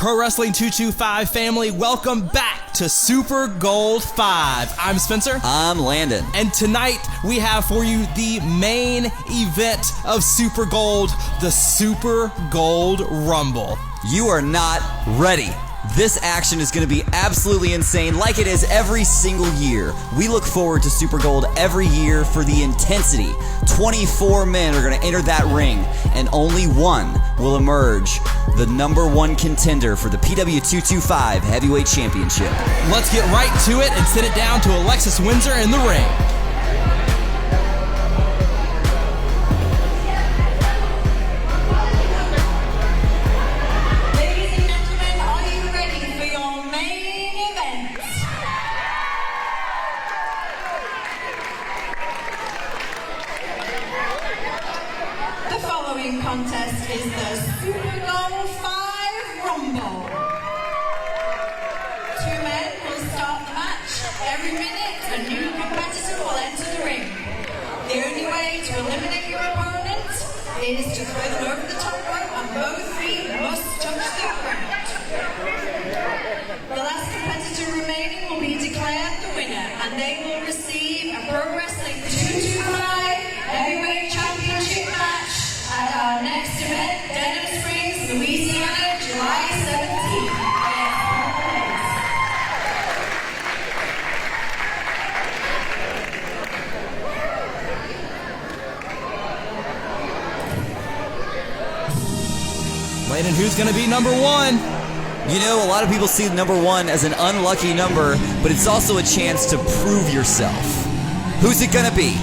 Pro Wrestling 225 family, welcome back to Super Gold 5. I'm Spencer. I'm Landon. And tonight we have for you the main event of Super Gold, the Super Gold Rumble. You are not ready. This action is going to be absolutely insane, like it is every single year. We look forward to Super Gold every year for the intensity. 24 men are going to enter that ring, and only one will emerge the #1 contender for the PW225 Heavyweight Championship. Let's get right to it and send it down to Alexis Windsor in the ring. Contest is the Super Gold 5 Rumble. 2 men will start the match. Every minute, a new competitor will enter the ring. The only way to eliminate your opponent is to throw them over the top rope and both feet must touch the ground. The last competitor remaining will be declared the winner, and they will receive a Pro Wrestling 225 Heavyweight Championship match at our next event, Denham Springs, Louisiana, July 17th. Landon, who's going to be #1? You know, a lot of people see the #1 as an unlucky number, but it's also a chance to prove yourself. Who's it going to be?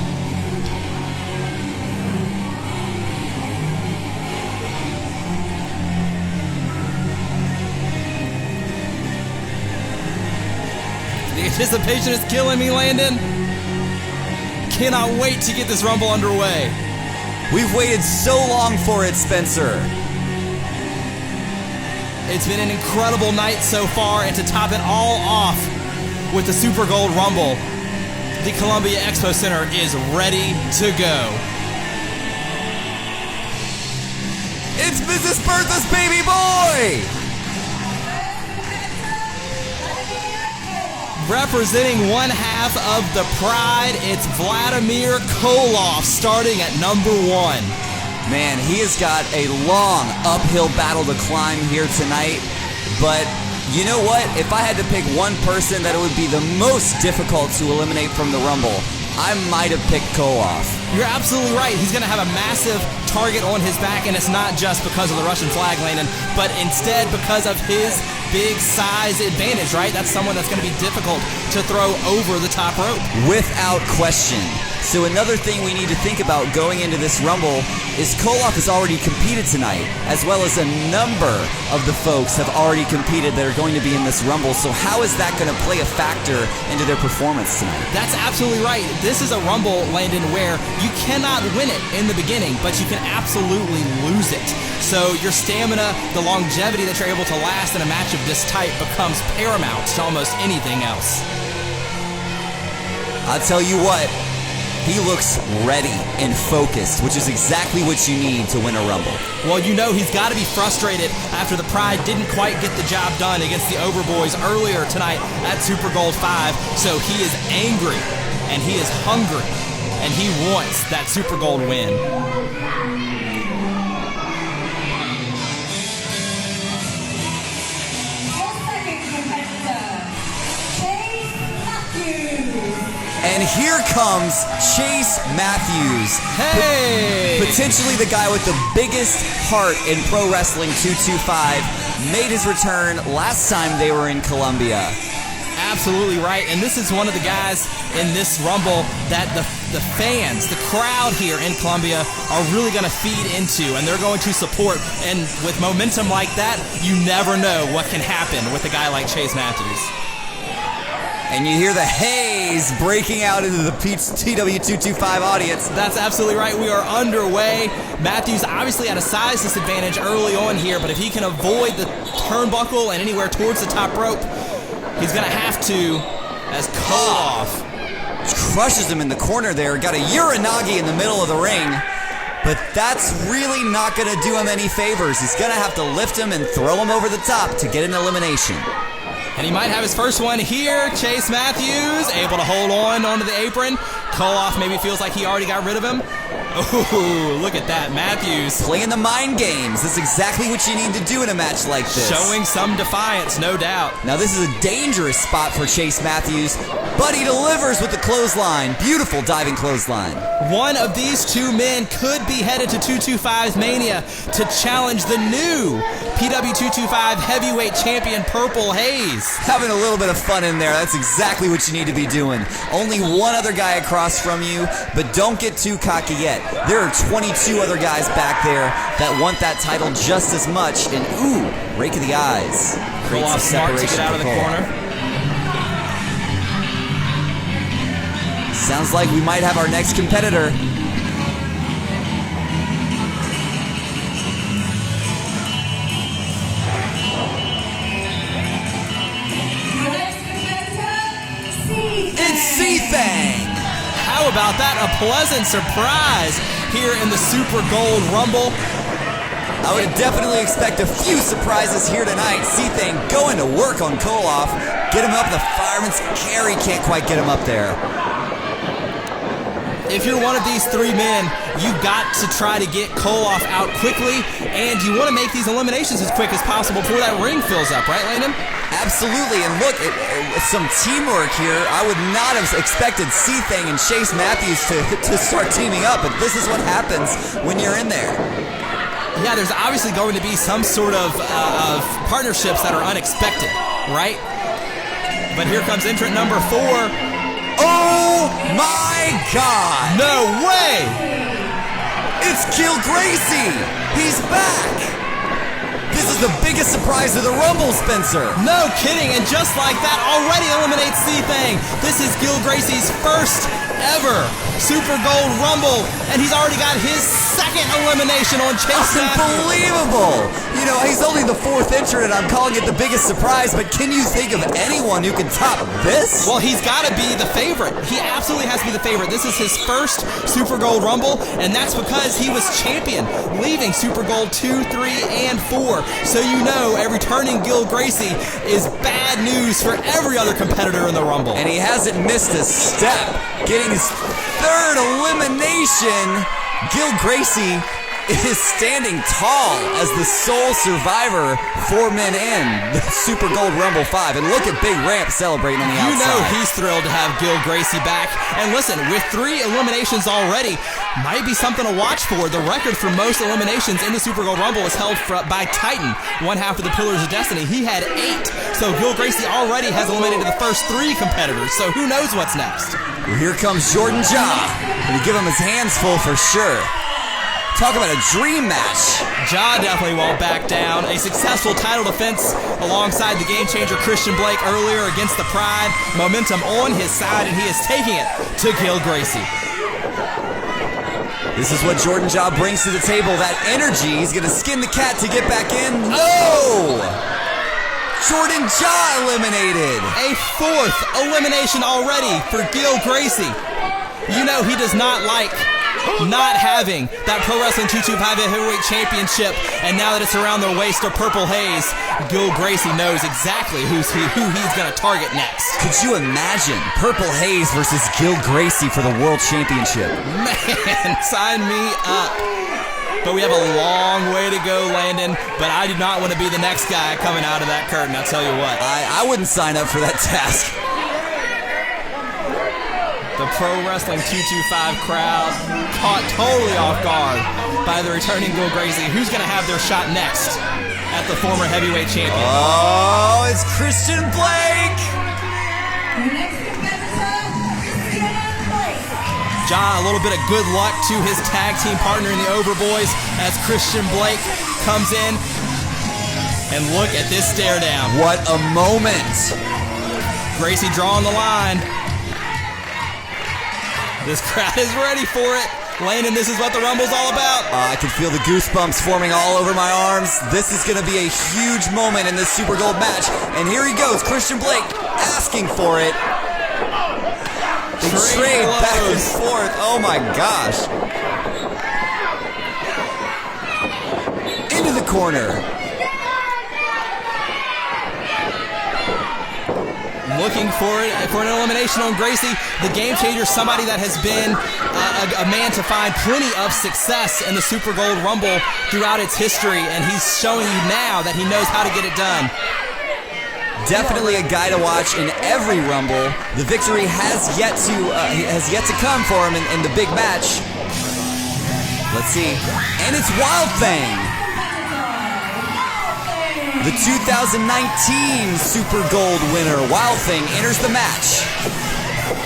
The anticipation is killing me, Landon. Cannot wait to get this Rumble underway. We've waited so long for it, Spencer. It's been an incredible night so far, and to top it all off with the Super Gold Rumble, the Columbia Expo Center is ready to go. It's Mrs. Bertha's baby boy! Representing one half of the Pride, it's Vladimir Koloff starting at #1. Man, he has got a long uphill battle to climb here tonight, but you know what? If I had to pick one person that it would be the most difficult to eliminate from the Rumble, I might have picked Koloff. You're absolutely right. He's going to have a massive target on his back, and it's not just because of the Russian flag, Landon, but instead because of his big size advantage, right? That's someone that's going to be difficult to throw over the top rope. Without question. So another thing we need to think about going into this Rumble is Koloff has already competed tonight, as well as a number of the folks have already competed that are going to be in this Rumble. So how is that going to play a factor into their performance tonight? That's absolutely right. This is a Rumble, Landon, where you cannot win it in the beginning, but you can absolutely lose it. So your stamina, the longevity that you're able to last in a match of this type becomes paramount to almost anything else. I'll tell you what. He looks ready and focused, which is exactly what you need to win a Rumble. Well, you know he's got to be frustrated after the Pride didn't quite get the job done against the Overboys earlier tonight at Super Gold 5. So he is angry, and he is hungry, and he wants that Super Gold win. And here comes Chase Matthews. Hey! Potentially the guy with the biggest heart in Pro Wrestling 225. Made his return last time they were in Columbia. Absolutely right. And this is one of the guys in this Rumble that the fans, the crowd here in Columbia are really going to feed into, and they're going to support. And with momentum like that, you never know what can happen with a guy like Chase Matthews. And you hear the haze breaking out into the TW225 audience. That's absolutely right. We are underway. Matthews obviously had a size disadvantage early on here, but if he can avoid the turnbuckle and anywhere towards the top rope, he's going to have to, as Koloff crushes him in the corner there. Got a Uranagi in the middle of the ring. but that's really not going to do him any favors. He's going to have to lift him and throw him over the top to get an elimination. And he might have his first one here. Chase Matthews able to hold on onto the apron. Koloff maybe feels like he already got rid of him. Oh, look at that. Matthews playing the mind games. That's exactly what you need to do in a match like this. Showing some defiance, no doubt. Now this is a dangerous spot for Chase Matthews, but he delivers with the clothesline. Beautiful diving clothesline. One of these two men could be headed to 225's Mania to challenge the new PW 225 heavyweight champion Purple Haze. Having a little bit of fun in there. That's exactly what you need to be doing. Only one other guy across from you, but don't get too cocky yet. There are 22 other guys back there that want that title just as much. And ooh, rake of the eyes. Creates a separation to get out of the corner. Sounds like we might have our next competitor. It's C-Thang! How about that? A pleasant surprise here in the Super Gold Rumble. I would definitely expect a few surprises here tonight. C-Thang going to work on Koloff. Get him up. The fireman's carry can't quite get him up there. If you're one of these three men, you've got to try to get Koloff out quickly, and you want to make these eliminations as quick as possible before that ring fills up, right, Landon? Absolutely, and look, some teamwork here. I would not have expected C-Thang and Chase Matthews to start teaming up, but this is what happens when you're in there. Yeah, there's obviously going to be some sort of partnerships that are unexpected, right? But here comes entrant number 4. Oh my God! No way! It's Gil Gracie! He's back! This is the biggest surprise of the Rumble, Spencer. No kidding, and just like that, already eliminates C-Thang. This is Gil Gracie's first ever Super Gold Rumble, and he's already got his second elimination on Chase Matthews. Unbelievable! You know, he's only the 4th entrant, and I'm calling it the biggest surprise, but can you think of anyone who can top this? Well, he's got to be the favorite. He absolutely has to be the favorite. This is his first Super Gold Rumble, and that's because he was champion, leaving Super Gold 2, 3, and 4. So you know, a returning Gil Gracie is bad news for every other competitor in the Rumble. And he hasn't missed a step, getting his 3rd elimination. Gil Gracie is standing tall as the sole survivor, 4 men in the Super Gold Rumble 5. And look at Big Ramp celebrating on the outside. You know he's thrilled to have Gil Gracie back. And listen, with 3 eliminations already, might be something to watch for. The record for most eliminations in the Super Gold Rumble is held by Titan, one half of the Pillars of Destiny. He had 8. So Gil Gracie already has eliminated the first 3 competitors. So who knows what's next? Well, here comes Jordan Ja. Gonna give him his hands full for sure. Talk about a dream match. Ja definitely won't back down. A successful title defense alongside the game changer Christian Blake earlier against the Pride. Momentum on his side, and he is taking it to Gil Gracie. This is what Jordan Ja brings to the table. That energy. He's going to skin the cat to get back in. Oh! Jordan Ja eliminated. A 4th elimination already for Gil Gracie. You know he does not like not having that Pro Wrestling 225 Heavyweight Championship, and now that it's around the waist of Purple Haze, Gil Gracie knows exactly who he's going to target next. Could you imagine Purple Haze versus Gil Gracie for the World Championship? Man, sign me up. But we have a long way to go, Landon, but I do not want to be the next guy coming out of that curtain, I'll tell you what. I wouldn't sign up for that task. The Pro Wrestling 225 crowd caught totally off guard by the returning Gil Gracie. Who's going to have their shot next at the former heavyweight champion? Oh, it's Christian Blake! John, a little bit of good luck to his tag team partner in the Overboys as Christian Blake comes in. And look at this stare down. What a moment! Gracie drawing the line. This crowd is ready for it. Landon, this is what the Rumble's all about. I can feel the goosebumps forming all over my arms. This is going to be a huge moment in this Super Gold match. And here he goes, Christian Blake asking for it. They trade back and forth. Oh my gosh. corner. Looking for an elimination on Gracie, the game changer, somebody that has been a man to find plenty of success in the Super Gold Rumble throughout its history, and he's showing you now that he knows how to get it done. Definitely a guy to watch in every Rumble. The victory has yet to come for him in the big match. Let's see, and it's Wild Thing. The 2019 Super Gold winner, Wild Thing, enters the match.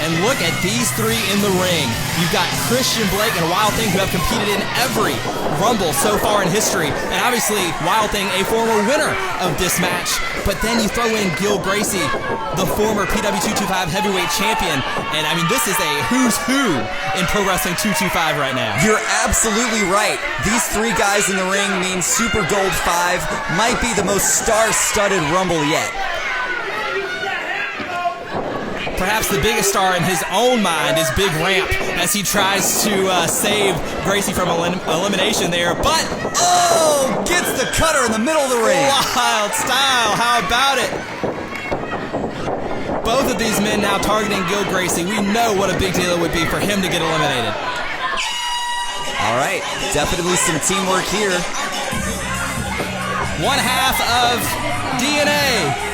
And look at these three in the ring. You've got Christian Blake and Wild Thing, who have competed in every Rumble so far in history. And obviously, Wild Thing, a former winner of this match. But then you throw in Gil Gracie, the former PW225 heavyweight champion. And I mean, this is a who's who in Pro Wrestling 225 right now. You're absolutely right. These three guys in the ring mean Super Gold 5 might be the most star-studded Rumble yet. Perhaps the biggest star in his own mind is Big Ramp as he tries to save Gracie from elimination there, but gets the cutter in the middle of the ring. Wild style, how about it? Both of these men now targeting Gil Gracie. We know what a big deal it would be for him to get eliminated. All right, definitely some teamwork here. One half of DNA.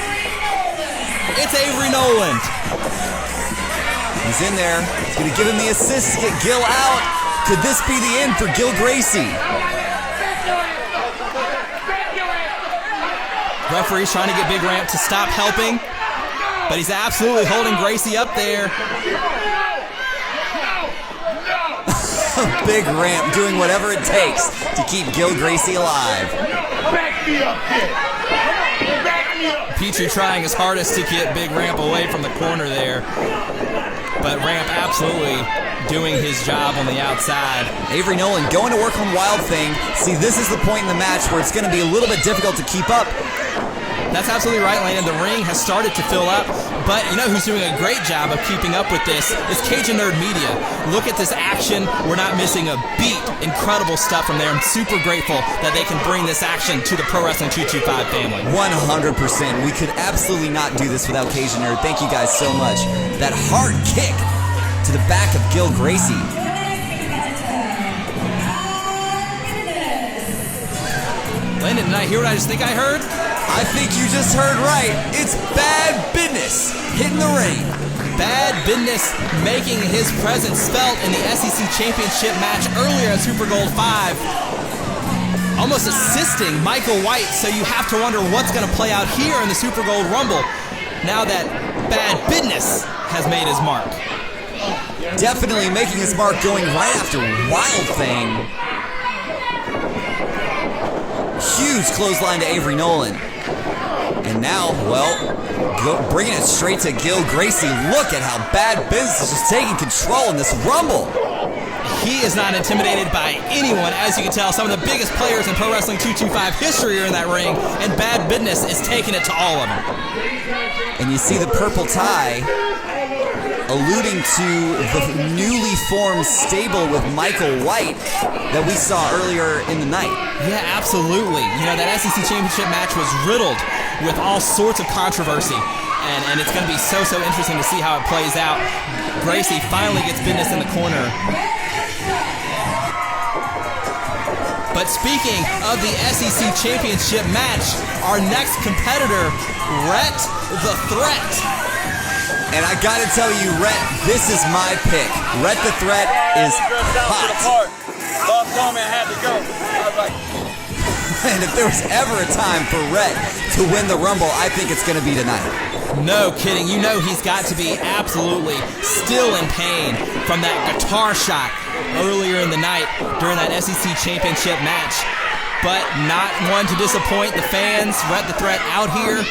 It's Avery Noland. He's in there. He's going to give him the assist to get Gil out. Could this be the end for Gil Gracie? Referee's trying to get Big Ramp to stop helping, but he's absolutely holding Gracie up there. Big Ramp doing whatever it takes to keep Gil Gracie alive. Back me up here. Petrie trying his hardest to get Big Ramp away from the corner there. But Ramp absolutely doing his job on the outside. Avery Noland going to work on Wild Thing. See, this is the point in the match where it's going to be a little bit difficult to keep up. That's absolutely right, Landon. The ring has started to fill up, but you know who's doing a great job of keeping up with this is Cajun Nerd Media. Look at this action. We're not missing a beat. Incredible stuff from there. I'm super grateful that they can bring this action to the Pro Wrestling 225 family. 100%. We could absolutely not do this without Cajun Nerd. Thank you guys so much. That hard kick to the back of Gil Gracie. Landon, did I hear what I just think I heard? I think you just heard right. It's Bad Business hitting the ring. Bad Business making his presence felt in the SEC Championship match earlier at Super Gold 5. Almost assisting Michael White, so you have to wonder what's going to play out here in the Super Gold Rumble now that Bad Business has made his mark. Definitely making his mark going right after Wild Thing. Huge clothesline to Avery Noland. And now, well, bringing it straight to Gil Gracie. Look at how Bad Business is just taking control in this Rumble. He is not intimidated by anyone. As you can tell, some of the biggest players in Pro Wrestling 225 history are in that ring, and Bad Business is taking it to all of them. And you see the purple tie alluding to the newly formed stable with Michael White that we saw earlier in the night. Yeah, absolutely. You know, that SEC Championship match was riddled with all sorts of controversy, and it's going to be so interesting to see how it plays out. Gracie finally gets Business in the corner. But speaking of the SEC Championship match, our next competitor, Rhett the Threat. And I gotta tell you, Rhett, this is my pick. Rhett the Threat is hot. Bob told me I had to go. I was like, and if there was ever a time for Rhett to win the Rumble, I think it's gonna be tonight. No kidding. You know he's got to be absolutely still in pain from that guitar shot earlier in the night during that SEC Championship match. But not one to disappoint the fans. Rhett the Threat out here,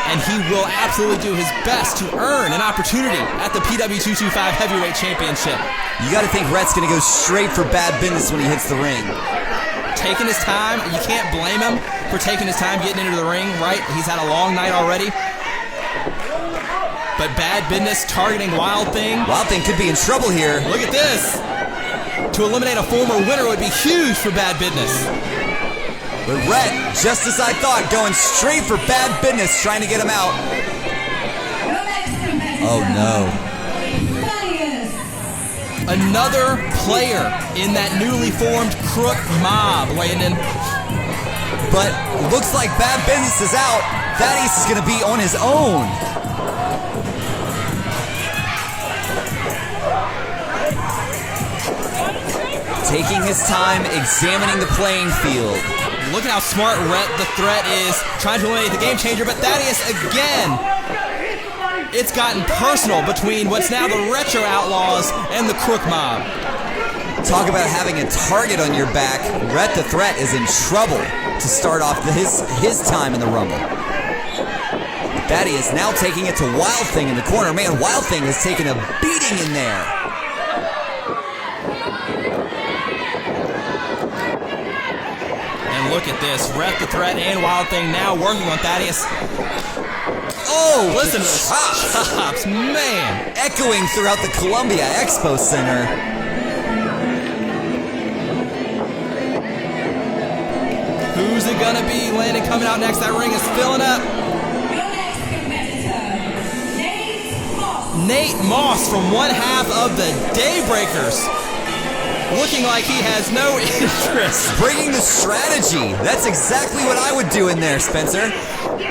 and he will absolutely do his best to earn an opportunity at the PW225 Heavyweight Championship. You got to think Rhett's going to go straight for Bad Business when he hits the ring. Taking his time. You can't blame him for taking his time getting into the ring, right? He's had a long night already. But Bad Business targeting Wild Thing. Wild Thing could be in trouble here. Look at this. To eliminate a former winner would be huge for Bad Business. But Rhett, just as I thought, going straight for bad business, trying to get him out. Oh no. Another player in that newly formed Crook Mob, Landon. But looks like bad business is out. Thaddeus is going to be on his own. Taking his time, examining the playing field. Look at how smart Rhett the Threat is, trying to eliminate the Game Changer, but Thaddeus again. It's gotten personal between what's now the Retro Outlaws and the Crook Mob. Talk about having a target on your back. Rhett the Threat is in trouble to start off his time in the Rumble. Thaddeus now taking it to Wild Thing in the corner. Man, Wild Thing has taken a beating in there. And look at this, Rhett the Threat and Wild Thing now working on Thaddeus. Oh, listen to those chops, man. Echoing throughout the Columbia Expo Center. Who's it gonna be? Landon coming out next. That ring is filling up. Your next competitor, Nate Moss from one half of the Daybreakers. Looking like he has no interest. Bringing the strategy. That's exactly what I would do in there, Spencer.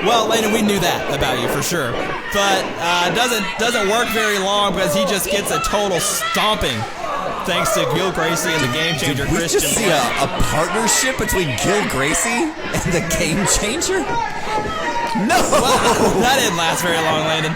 Well, Landon, we knew that about you for sure, but doesn't work very long because he just gets a total stomping, thanks to Gil Gracie and the Game Changer. Did we Christian. just see a partnership between Gil Gracie and the Game Changer? No, Well, that didn't last very long, Landon.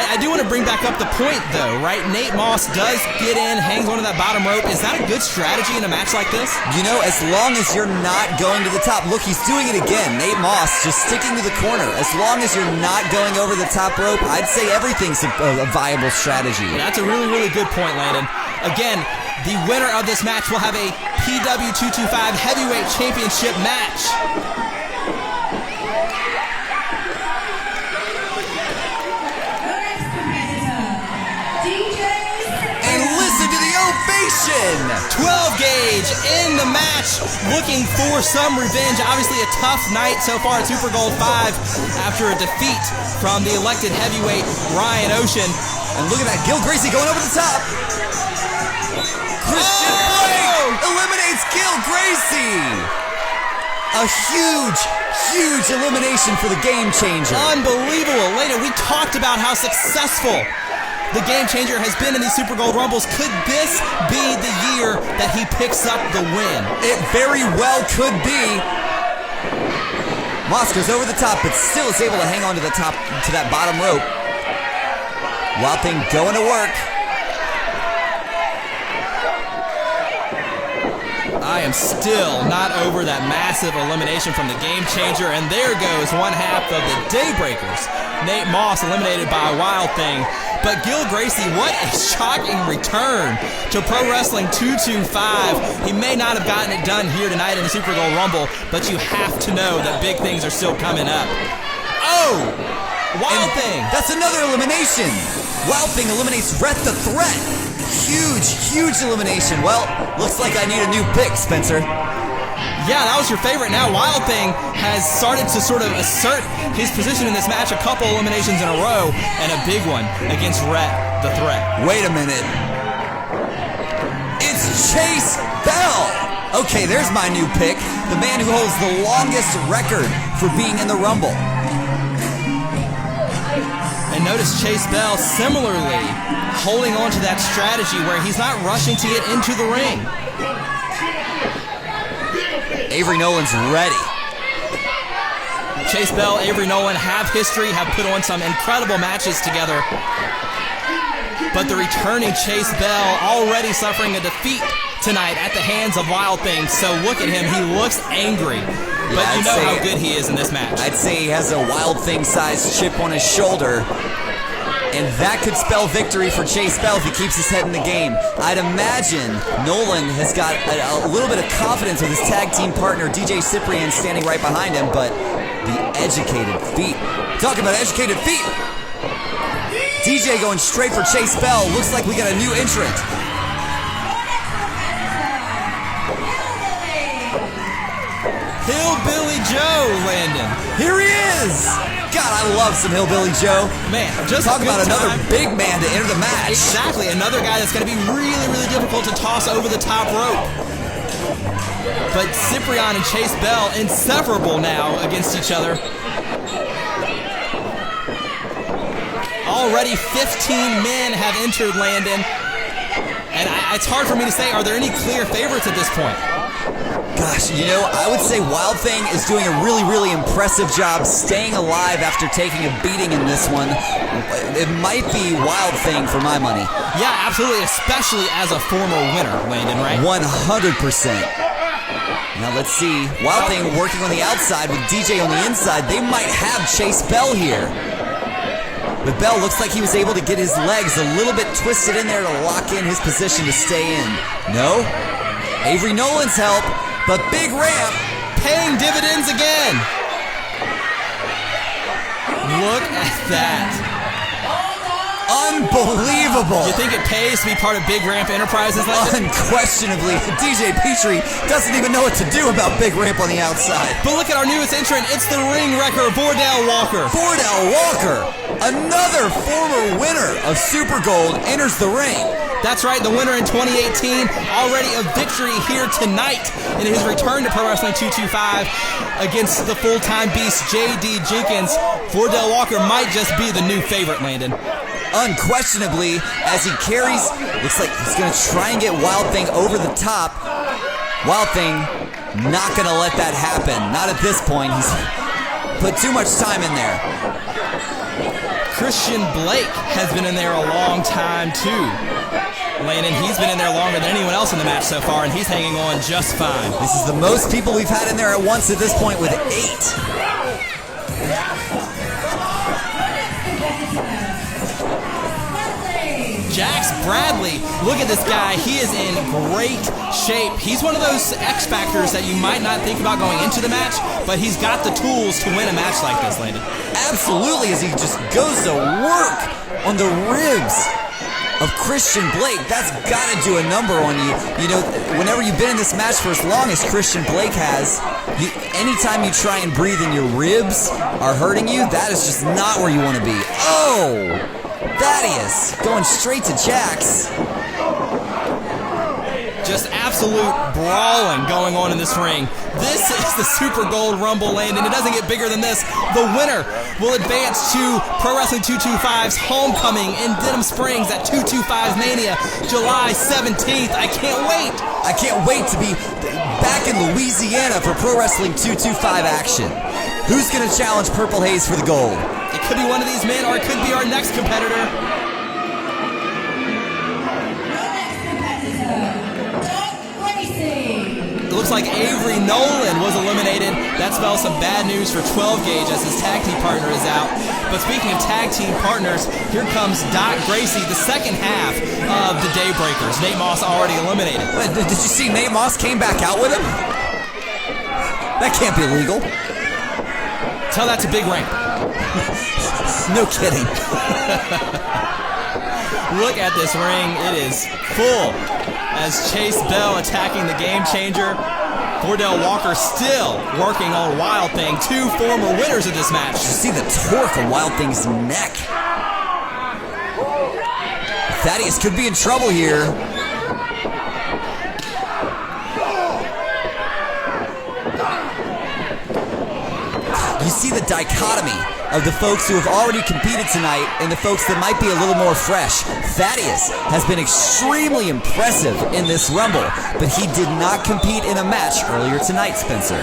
I do want to bring back up the point, though, right? Nate Moss does get in, hangs onto that bottom rope. Is that a good strategy in a match like this? You know, as long as you're not going to the top. Look, he's doing it again. Nate Moss just sticking to the corner. As long as you're not going over the top rope, I'd say everything's a viable strategy. That's a really, really good point, Landon. Again, the winner of this match will have a PW225 Heavyweight Championship match. And listen to the ovation! 12 gauge in the match, looking for some revenge. Obviously a tough night so far at Super Gold 5 after a defeat from the elected heavyweight Ryan Ocean. And look at that, Gil Gracie going over the top. Christian Blake eliminates Gil Gracie. A huge elimination for the Game Changer. Unbelievable. Later, we talked about how successful the Game Changer has been in these Super Gold Rumbles. Could this be the year that he picks up the win? It very well could be. Moss goes over the top, but still is able to hang on to the top, to that bottom rope. Wild Thing going to work. I am still not over that massive elimination from the Game Changer, and there goes one half of the Daybreakers. Nate Moss eliminated by Wild Thing. But Gil Gracie, what a shocking return to Pro Wrestling 225. He may not have gotten it done here tonight in the Super Gold Rumble, but you have to know that big things are still coming up. Oh! Wild Thing! That's another elimination. Wild Thing eliminates Rhett the Threat. Huge elimination. Well, looks like I need a new pick, Spencer. Yeah, that was your favorite. Now Wild Thing has started to sort of assert his position in this match. A couple eliminations in a row and a big one against Rhett the Threat. Wait a minute. It's Chase Bell. Okay, there's my new pick. The man who holds the longest record for being in the Rumble. And notice Chase Bell similarly holding on to that strategy where he's not rushing to get into the ring. Avery Nolan's ready. Chase Bell, Avery Nolan have history, have put on some incredible matches together. But the returning Chase Bell already suffering a defeat tonight at the hands of Wild Thing. So look at him, he looks angry. But you know how good he is in this match. I'd say he has a Wild Thing-sized chip on his shoulder. And that could spell victory for Chase Bell if he keeps his head in the game. I'd imagine Nolan has got a little bit of confidence with his tag team partner, DJ Cyprian, standing right behind him, but the educated feet. Talking about educated feet. DJ going straight for Chase Bell. Looks like we got a new entrant. Hillbilly Joe, Landon. Here he is. God, I love some Hillbilly Joe. Man, just talk about another time. big man to enter the match. Exactly, another guy that's going to be really, really difficult to toss over the top rope. But Ciprian and Chase Bell inseparable now against each other. Already 15 men have entered, Landon. And it's hard for me to say, are there any clear favorites at this point? Gosh, you know, I would say Wild Thing is doing a really, really impressive job staying alive after taking a beating in this one. It might be Wild Thing for my money. Yeah, absolutely, especially as a former winner, Landon, right? 100%. Now let's see. Wild Thing working on the outside with DJ on the inside. They might have Chase Bell here. But Bell looks like he was able to get his legs a little bit twisted in there to lock in his position to stay in. No? Avery Nolan's help, but big ramp. Paying dividends again. Look at that. Unbelievable. You think it pays to be part of Big Ramp Enterprises like this? Unquestionably. DJ Petrie doesn't even know what to do about Big Ramp on the outside. But look at our newest entrant. It's the ring wrecker, Vordell Walker. Vordell Walker, another former winner of Super Gold, enters the ring. That's right, the winner in 2018, already a victory here tonight in his return to Pro Wrestling 225 against the full-time beast J.D. Jenkins. Vordell Walker might just be the new favorite, Landon. Unquestionably, as he carries, looks like he's going to try and get Wild Thing over the top. Wild Thing not going to let that happen. Not at this point. He's put too much time in there. Christian Blake has been in there a long time, too. Landon, he's been in there longer than anyone else in the match so far, and he's hanging on just fine. This is the most people we've had in there at once at this point with 8. Jax Bradley, look at this guy. He is in great shape. He's one of those X factors that you might not think about going into the match, but he's got the tools to win a match like this, Landon. Absolutely, as he just goes to work on the ribs of Christian Blake. That's got to do a number on you. You know, whenever you've been in this match for as long as Christian Blake has, anytime you try and breathe and your ribs are hurting you, that is just not where you want to be. Oh! Thaddeus going straight to Jax. Just absolute brawling going on in this ring. This is the Super Gold Rumble, Landon. It doesn't get bigger than this. The winner will advance to Pro Wrestling 225's homecoming in Denham Springs at 225 Mania, July 17th. I can't wait. I can't wait to be back in Louisiana for Pro Wrestling 225 action. Who's going to challenge Purple Haze for the gold? It could be one of these men, or it could be our next competitor. It looks like Avery Nolan was eliminated. That spells some bad news for 12 Gauge as his tag team partner is out. But speaking of tag team partners, here comes Doc Gracie, the second half of the Daybreakers. Nate Moss already eliminated. Did you see Nate Moss came back out with him? That can't be legal. Tell that to Big Ramp. No kidding. Look at this ring. It is full as Chase Bell attacking the Game Changer. Vordell Walker still working on Wild Thing. 2 former winners of this match. You see the torque on Wild Thing's neck. Thaddeus could be in trouble here. You see the dichotomy of the folks who have already competed tonight and the folks that might be a little more fresh. Thaddeus has been extremely impressive in this Rumble, but he did not compete in a match earlier tonight, Spencer.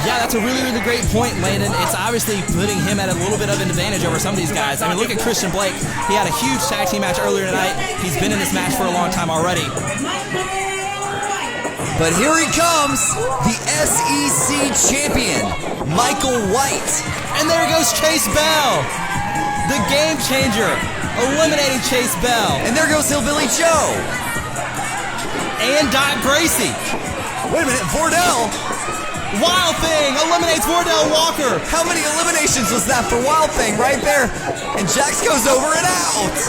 Yeah, that's a really, really great point, Landon. It's obviously putting him at a little bit of an advantage over some of these guys. I mean, look at Christian Blake. He had a huge tag team match earlier tonight. He's been in this match for a long time already. But here he comes, the SEC champion, Michael White. And there goes Chase Bell, the Game Changer, eliminating Chase Bell. And there goes Hillbilly Joe. And Doc Gracie. Wait a minute, Vordell. Wild Thing eliminates Vordell Walker. How many eliminations was that for Wild Thing right there? And Jax goes over and out.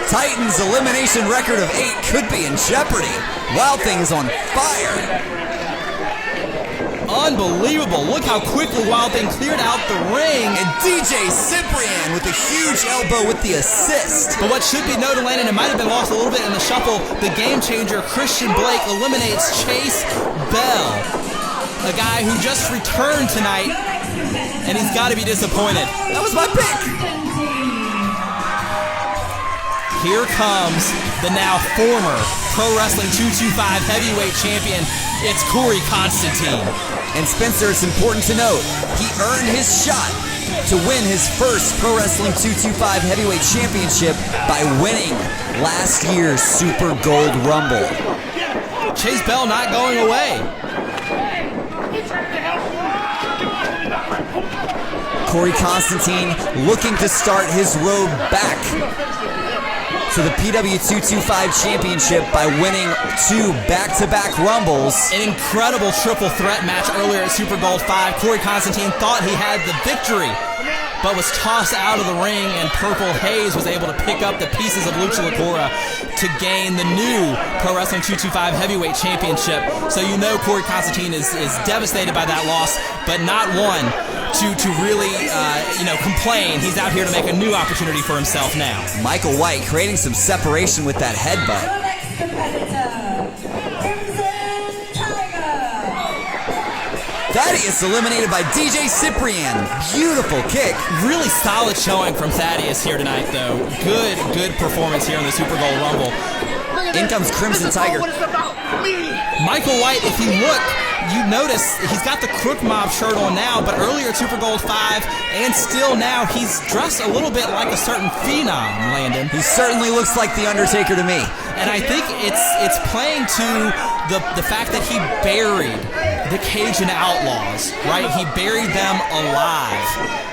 Titan's elimination record of 8 could be in jeopardy. Wild Thing is on fire. unbelievable. Look how quickly Wild Thing cleared out the ring. And DJ Cyprian with a huge elbow with the assist. But what should be noted, Landon, it might have been lost a little bit in the shuffle. The game changer, Christian Blake, eliminates Chase Bell, a guy who just returned tonight, and he's got to be disappointed. That was my pick. Here comes the now former Pro Wrestling 225 heavyweight champion. It's Corey Constantine. And Spencer, it's important to note, he earned his shot to win his first Pro Wrestling 225 heavyweight championship by winning last year's Super Gold Rumble. Chase Bell not going away. Corey Constantine looking to start his road back to the PW 225 championship by winning 2 back-to-back Rumbles. An incredible triple threat match earlier at Super Gold 5. Corey Constantine thought he had the victory, but was tossed out of the ring, and Purple Haze was able to pick up the pieces of Lucha Lacora to gain the new Pro Wrestling 225 heavyweight championship. So you know Corey Constantine is devastated by that loss, but not one to really complain. He's out here to make a new opportunity for himself now. Michael White creating some separation with that headbutt. Your next competitor, Crimson Tiger. Thaddeus eliminated by DJ Cyprian. Beautiful kick. Really solid showing from Thaddeus here tonight, though. Good performance here in the Super Gold Rumble. In comes Crimson Tiger. Michael White, if you look, you notice he's got the Crook Mob shirt on now, but earlier at Super Gold 5 and still now he's dressed a little bit like a certain phenom, Landon. He certainly looks like The Undertaker to me. And I think it's playing to the fact that he buried the Cajun Outlaws, right? He buried them alive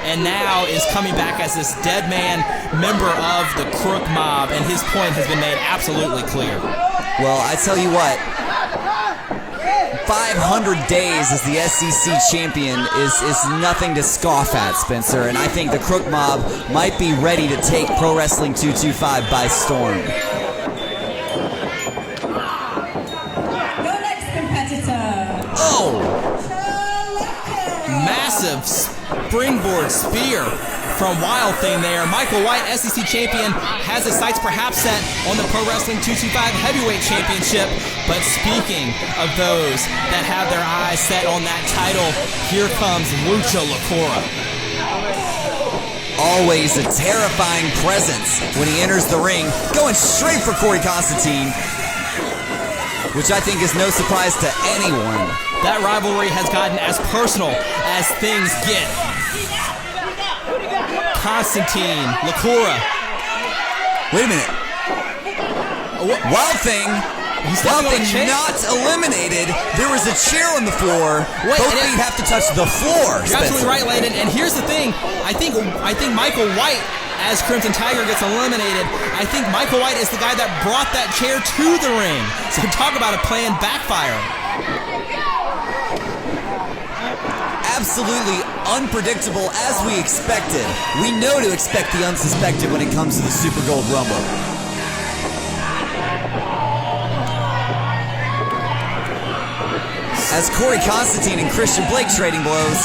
and now is coming back as this dead man member of the Crook Mob, and his point has been made absolutely clear. Well, I tell you what, 500 days as the SEC champion is nothing to scoff at, Spencer, and I think the Crook Mob might be ready to take Pro Wrestling 225 by storm. Your next competitor. Oh! Massive springboard spear from Wild Thing there. Michael White, SEC champion, has his sights perhaps set on the Pro Wrestling 225 Heavyweight Championship. But speaking of those that have their eyes set on that title, here comes Lucha Lacora. Always a terrifying presence when he enters the ring, going straight for Corey Constantine, which I think is no surprise to anyone. That rivalry has gotten as personal as things get. Constantine, Lacora. Wait a minute. Wild Thing not eliminated. There was a chair on the floor. Both feet have to touch the floor. You're absolutely right, Landon. And here's the thing. I think Michael White, as Crimson Tiger gets eliminated, I think Michael White is the guy that brought that chair to the ring. So talk about a plan backfiring. Absolutely unpredictable as we expected. We know to expect the unsuspected when it comes to the Super Gold Rumble. As Corey Constantine and Christian Blake trading blows,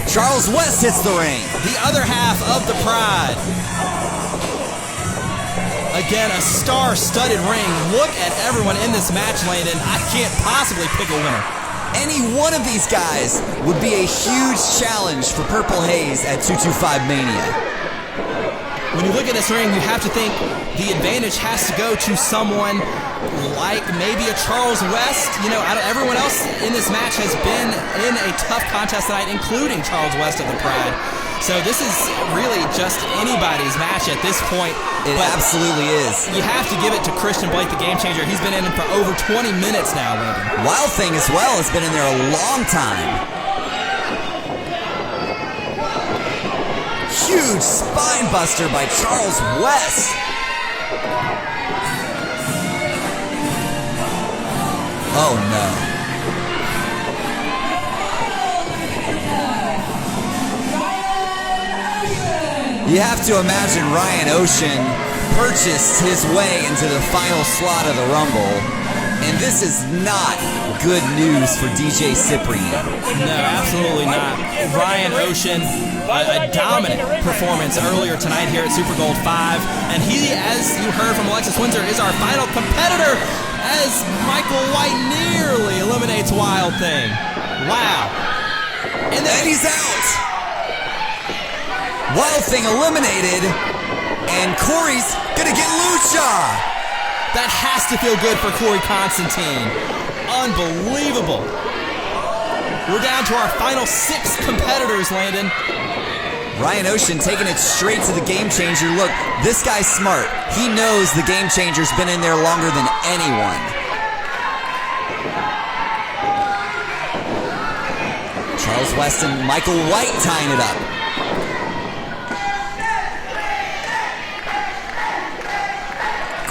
Charles West hits the ring. The other half of the Pride. Again, a star-studded ring. Look at everyone in this match, Landon. I can't possibly pick a winner. Any one of these guys would be a huge challenge for Purple Haze at 225 Mania. When you look at this ring, you have to think the advantage has to go to someone like maybe a Charles West. You know, everyone else in this match has been in a tough contest tonight, including Charles West of the Pride. So this is really just anybody's match at this point. It absolutely is. You have to give it to Christian Blake, the game changer. He's been in for over 20 minutes now, Landon. Wild Thing as well has been in there a long time. Huge spine buster by Charles West. Oh no. You have to imagine Ryan Ocean purchased his way into the final slot of the Rumble And this is not good news for DJ Cyprian. No, absolutely not. Ryan Ocean, a dominant performance earlier tonight here at Super Gold 5. And he, as you heard from Alexis Windsor, is our final competitor as Michael White nearly eliminates Wild Thing. Wow. And then he's out. Wild Thing eliminated. And Corey's gonna get Lucha. That has to feel good for Corey Constantine. Unbelievable. We're down to our final 6 competitors, Landon. Ryan Ocean taking it straight to the Game Changer. Look, this guy's smart. He knows the Game Changer's been in there longer than anyone. Charles West and Michael White tying it up.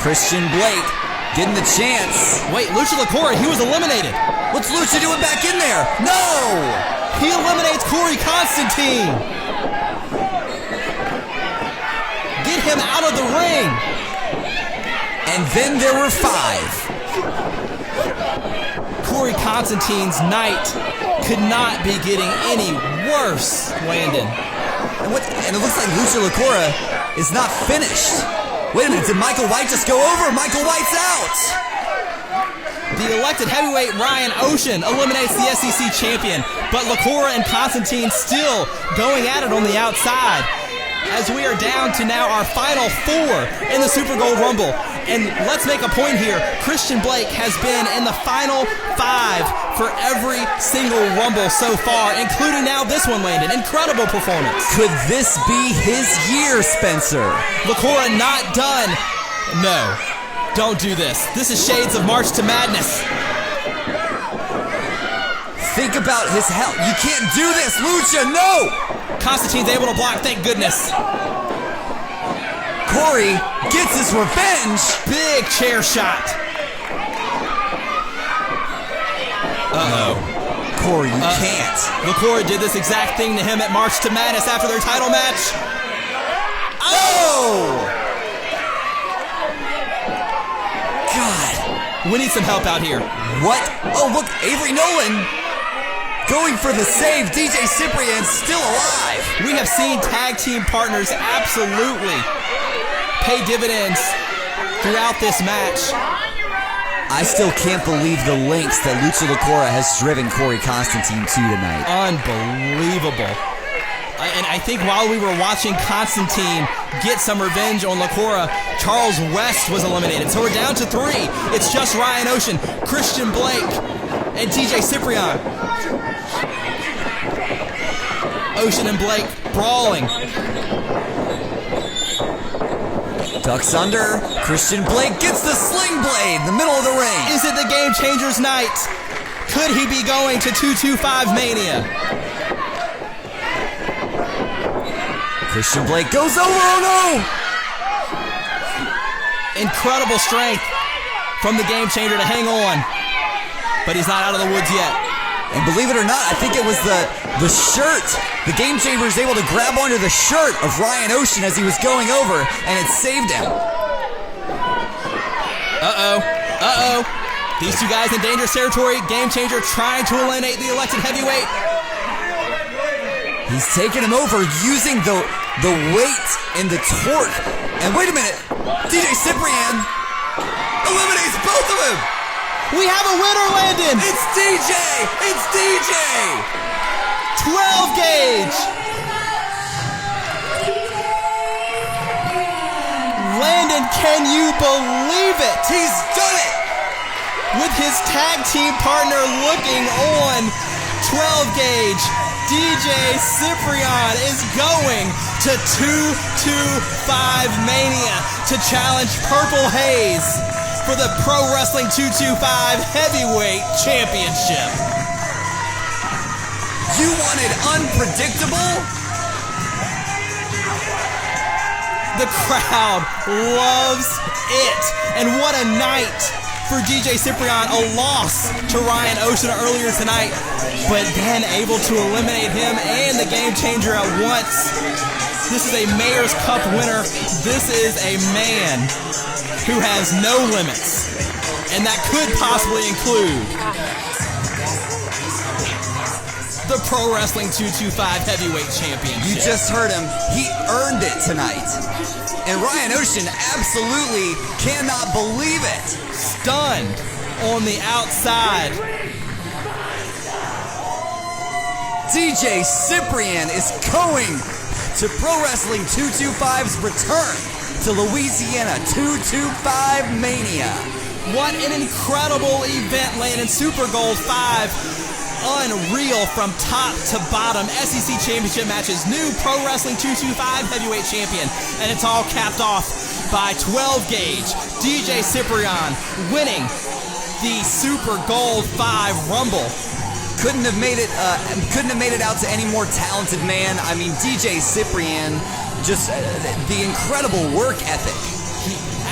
Christian Blake getting the chance. Wait, Lucha LaCora, he was eliminated. What's Lucha doing back in there? No! He eliminates Corey Constantine. Get him out of the ring. And then there were 5. Corey Constantine's night could not be getting any worse, Landon. And it looks like Lucha LaCora is not finished. Wait a minute, did Michael White just go over? Michael White's out! The elected heavyweight Ryan Ocean eliminates the SEC champion, but LaCora and Constantine still going at it on the outside. As we are down to now our final 4 in the Super Gold Rumble. And let's make a point here. Christian Blake has been in the final 5 for every single Rumble so far, including now this one, Landon. Incredible performance. Could this be his year, Spencer? LaCora not done. No, don't do this. This is shades of March to Madness. Think about his health. You can't do this, Lucha, no! Constantine's able to block, thank goodness. Corey gets his revenge. Big chair shot. Uh-oh. Corey, you can't. LaCora did this exact thing to him at March to Madness after their title match. Oh! God. We need some help out here. What? Oh, look, Avery Nolan going for the save. DJ Cyprian's still alive. We have seen tag team partners absolutely pay dividends throughout this match. I still can't believe the lengths that Lucha LaCora has driven Corey Constantine to tonight. Unbelievable. And I think while we were watching Constantine get some revenge on LaCora, Charles West was eliminated. So we're down to 3. It's just Ryan Ocean, Christian Blake, and DJ Cyprian. Ocean and Blake brawling. Ducks under. Christian Blake gets the sling blade in the middle of the ring. Is it the Game Changer's night? Could he be going to 225 Mania? Christian Blake goes over. Oh no! Incredible strength from the Game Changer to hang on. But he's not out of the woods yet. And believe it or not, I think it was the shirt. The Game Changer was able to grab onto the shirt of Ryan Ocean as he was going over, and it saved him. Uh-oh. Uh-oh. These two guys in dangerous territory. Game Changer trying to eliminate the elected heavyweight. He's taking him over using the weight and the torque. And wait a minute. DJ Cyprian eliminates both of them. We have a winner, Landon! It's DJ! It's DJ! 12 gauge! Landon, can you believe it? He's done it! With his tag team partner looking on, 12 gauge, DJ Cyprian is going to 225 Mania to challenge Purple Haze for the Pro Wrestling 225 Heavyweight Championship. You wanted unpredictable? The crowd loves it. And what a night for DJ Cyprian. A loss to Ryan Ocean earlier tonight, but then able to eliminate him and the Game Changer at once. This is a Mayor's Cup winner. This is a man who has no limits. and that could possibly include the Pro Wrestling 225 Heavyweight Championship. You just heard him. He earned it tonight. And Ryan Ocean absolutely cannot believe it. Stunned on the outside. DJ Cyprian is going to Pro Wrestling 225's return to Louisiana 225 Mania. What an incredible event, Landon. Super Gold 5. Unreal from top to bottom. SEC Championship matches. New Pro Wrestling 225 Heavyweight Champion. And it's all capped off by 12 gauge DJ Cyprian winning the Super Gold 5 Rumble. Couldn't have made it out to any more talented man. I mean, DJ Cyprian, just the incredible work ethic.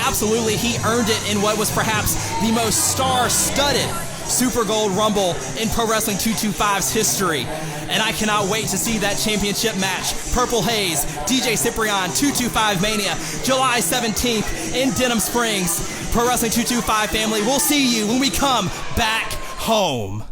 Absolutely, he earned it in what was perhaps the most star-studded Super Gold Rumble in Pro Wrestling 225's history. And I cannot wait to see that championship match. Purple Haze, DJ Cyprian, 225 Mania, July 17th in Denham Springs. Pro Wrestling 225 family, we'll see you when we come back home.